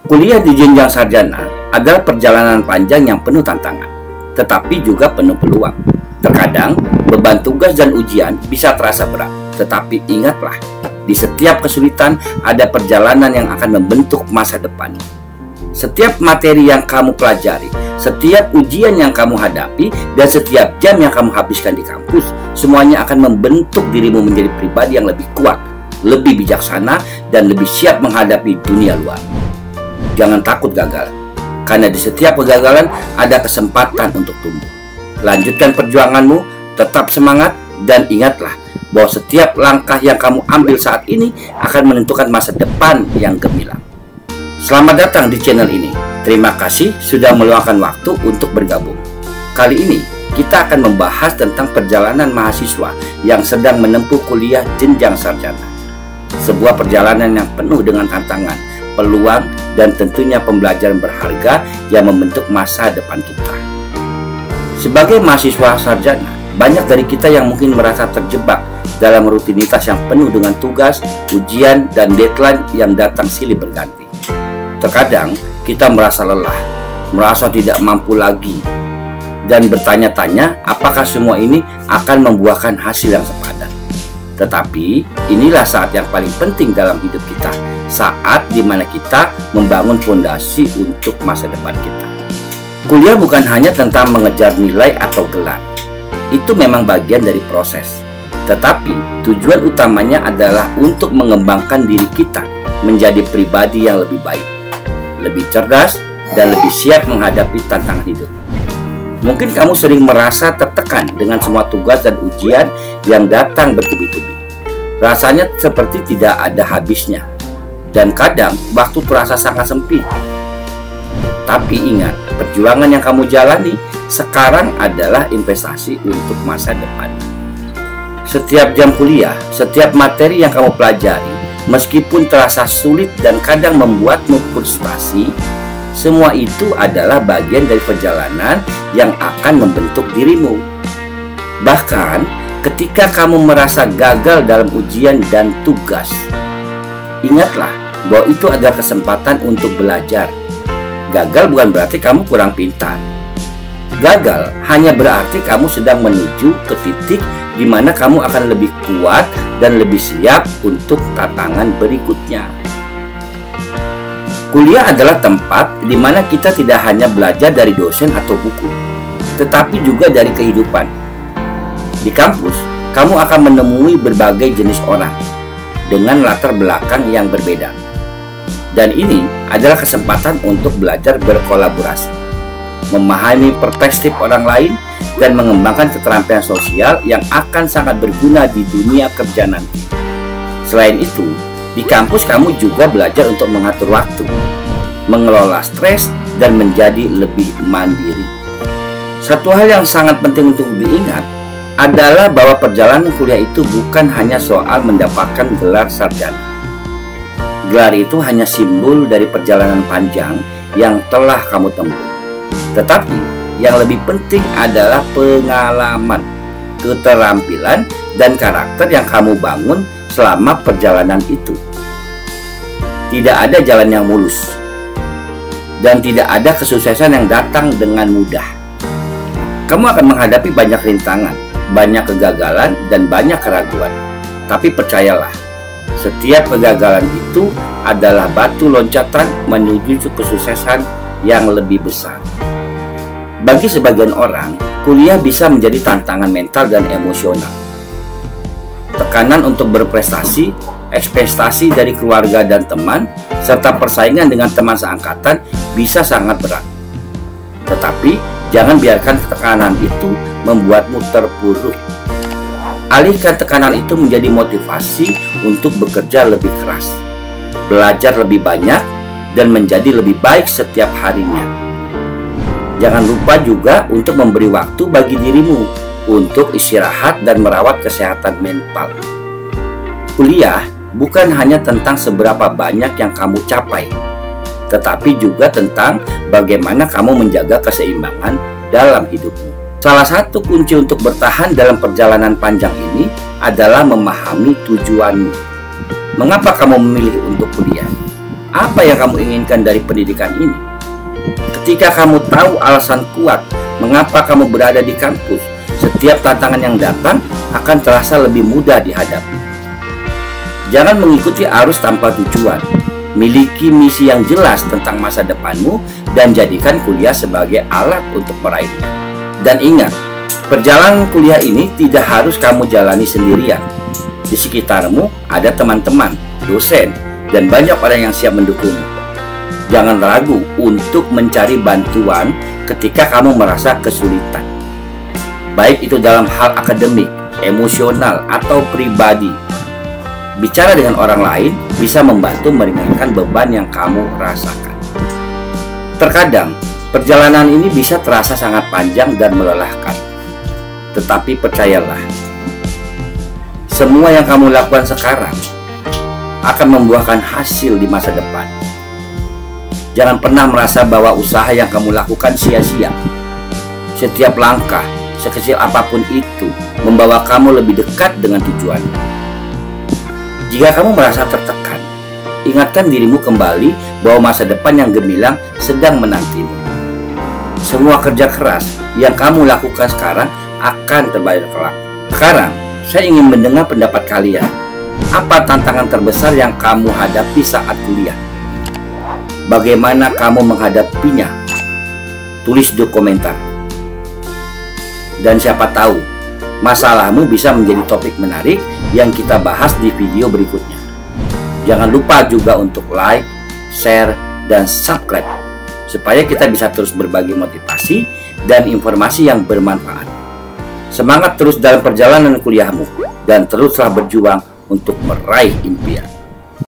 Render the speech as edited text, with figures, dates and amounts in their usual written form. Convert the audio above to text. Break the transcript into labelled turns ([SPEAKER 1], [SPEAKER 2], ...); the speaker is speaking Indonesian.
[SPEAKER 1] Kuliah di jenjang sarjana adalah perjalanan panjang yang penuh tantangan, tetapi juga penuh peluang. Terkadang, beban tugas dan ujian bisa terasa berat, tetapi ingatlah, di setiap kesulitan ada perjalanan yang akan membentuk masa depan. Setiap materi yang kamu pelajari, setiap ujian yang kamu hadapi, dan setiap jam yang kamu habiskan di kampus, semuanya akan membentuk dirimu menjadi pribadi yang lebih kuat, lebih bijaksana, dan lebih siap menghadapi dunia luar. Jangan takut gagal, karena di setiap kegagalan ada kesempatan untuk tumbuh. Lanjutkan perjuanganmu, tetap semangat, dan ingatlah bahwa setiap langkah yang kamu ambil saat ini akan menentukan masa depan yang gemilang. Selamat datang di channel ini. Terima kasih sudah meluangkan waktu untuk bergabung. Kali ini kita akan membahas tentang perjalanan mahasiswa yang sedang menempuh kuliah jenjang sarjana. Sebuah perjalanan yang penuh dengan tantangan, peluang, dan tentunya pembelajaran berharga yang membentuk masa depan kita. Sebagai mahasiswa sarjana, banyak dari kita yang mungkin merasa terjebak dalam rutinitas yang penuh dengan tugas, ujian, dan deadline yang datang silih berganti. Terkadang kita merasa lelah, merasa tidak mampu lagi, dan bertanya-tanya apakah semua ini akan membuahkan hasil yang sepadan. Tetapi inilah saat yang paling penting dalam hidup kita, saat dimana kita membangun fondasi untuk masa depan kita. Kuliah bukan hanya tentang mengejar nilai atau gelar. Itu memang bagian dari proses. Tetapi tujuan utamanya adalah untuk mengembangkan diri kita menjadi pribadi yang lebih baik, lebih cerdas, dan lebih siap menghadapi tantangan hidup. Mungkin kamu sering merasa tertekan dengan semua tugas dan ujian yang datang bertubi-tubi. Rasanya seperti tidak ada habisnya, dan kadang waktu terasa sangat sempit. Tapi ingat, perjuangan yang kamu jalani sekarang adalah investasi untuk masa depan. Setiap jam kuliah, setiap materi yang kamu pelajari, meskipun terasa sulit dan kadang membuatmu frustasi, semua itu adalah bagian dari perjalanan yang akan membentuk dirimu. Bahkan ketika kamu merasa gagal dalam ujian dan tugas, ingatlah bahwa itu adalah kesempatan untuk belajar. Gagal bukan berarti kamu kurang pintar. Gagal hanya berarti kamu sedang menuju ke titik di mana kamu akan lebih kuat dan lebih siap untuk tantangan berikutnya. Kuliah adalah tempat di mana kita tidak hanya belajar dari dosen atau buku, tetapi juga dari kehidupan. Di kampus, kamu akan menemui berbagai jenis orang dengan latar belakang yang berbeda. Dan ini adalah kesempatan untuk belajar berkolaborasi, memahami perspektif orang lain, dan mengembangkan keterampilan sosial yang akan sangat berguna di dunia kerja nanti. Selain itu, di kampus kamu juga belajar untuk mengatur waktu, mengelola stres, dan menjadi lebih mandiri. Satu hal yang sangat penting untuk diingat adalah bahwa perjalanan kuliah itu bukan hanya soal mendapatkan gelar sarjana. Gelar itu hanya simbol dari perjalanan panjang yang telah kamu tempuh. Tetapi yang lebih penting adalah pengalaman, keterampilan, dan karakter yang kamu bangun selama perjalanan itu. Tidak ada jalan yang mulus, dan tidak ada kesuksesan yang datang dengan mudah. Kamu akan menghadapi banyak rintangan, banyak kegagalan, dan banyak keraguan. Tapi percayalah, setiap kegagalan itu adalah batu loncatan menuju kesuksesan yang lebih besar. Bagi sebagian orang, kuliah bisa menjadi tantangan mental dan emosional. Tekanan untuk berprestasi, ekspektasi dari keluarga dan teman, serta persaingan dengan teman seangkatan bisa sangat berat. Tetapi jangan biarkan tekanan itu membuatmu terpuruk. Alihkan tekanan itu menjadi motivasi untuk bekerja lebih keras, belajar lebih banyak, dan menjadi lebih baik setiap harinya. Jangan lupa juga untuk memberi waktu bagi dirimu untuk istirahat dan merawat kesehatan mental. Kuliah bukan hanya tentang seberapa banyak yang kamu capai, tetapi juga tentang bagaimana kamu menjaga keseimbangan dalam hidupmu. Salah satu kunci untuk bertahan dalam perjalanan panjang ini adalah memahami tujuanmu. Mengapa kamu memilih untuk kuliah? Apa yang kamu inginkan dari pendidikan ini? Ketika kamu tahu alasan kuat mengapa kamu berada di kampus, setiap tantangan yang datang akan terasa lebih mudah dihadapi. Jangan mengikuti arus tanpa tujuan. Miliki misi yang jelas tentang masa depanmu dan jadikan kuliah sebagai alat untuk meraihnya. Dan ingat, perjalanan kuliah ini tidak harus kamu jalani sendirian. Di sekitarmu ada teman-teman, dosen, dan banyak orang yang siap mendukungmu. Jangan ragu untuk mencari bantuan ketika kamu merasa kesulitan. Baik itu dalam hal akademik, emosional, atau pribadi. Bicara dengan orang lain bisa membantu meringankan beban yang kamu rasakan. Terkadang, perjalanan ini bisa terasa sangat panjang dan melelahkan. Tetapi percayalah, semua yang kamu lakukan sekarang akan membuahkan hasil di masa depan. Jangan pernah merasa bahwa usaha yang kamu lakukan sia-sia. Setiap langkah, sekecil apapun itu, membawa kamu lebih dekat dengan tujuan. Jika kamu merasa tertekan, ingatkan dirimu kembali bahwa masa depan yang gemilang sedang menantimu. Semua kerja keras yang kamu lakukan sekarang akan terbayar kelak. Sekarang, saya ingin mendengar pendapat kalian. Apa tantangan terbesar yang kamu hadapi saat kuliah? Bagaimana kamu menghadapinya? Tulis di komentar. Dan siapa tahu, masalahmu bisa menjadi topik menarik yang kita bahas di video berikutnya. Jangan lupa juga untuk like, share, dan subscribe supaya kita bisa terus berbagi motivasi dan informasi yang bermanfaat. Semangat terus dalam perjalanan kuliahmu dan teruslah berjuang untuk meraih impian.